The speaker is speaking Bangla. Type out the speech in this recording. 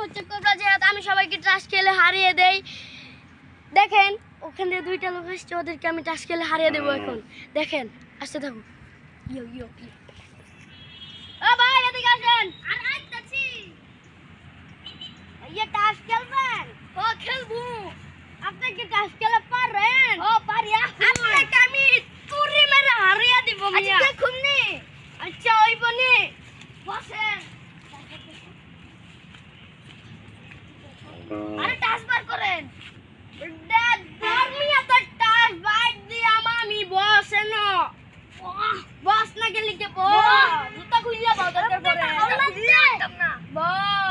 হচ্ছে কোবরা জেহাদ। আমি সবাইকে টাস খেলে হারিয়ে দেই। দেখেন ওখানে দুইটা লোক আসছে, ওদেরকে আমি টাস খেলে হারিয়ে দেবো এখন। দেখেন আসতে থাকুন। ইয়ো ইয়ো ও ভাই এদিকে আসেন। আর আইতাছি। ये টাস খেলবেন? ও খেলবো। আপনি কি টাস খেলা পারেন? ও পারি। আপনাকে আমি তুড়ি মেরে হারিয়ে দিব মিয়া। আচ্ছা দেখুন নি। আচ্ছা হইব নি। বসেন। আরে টাস বার করেন। মিয়া তো টাস বাইট দিয়া আমি বসে না। বস না গেলে কে বস? জুতা খুলিয়া বাও দরকার পড়ে। বস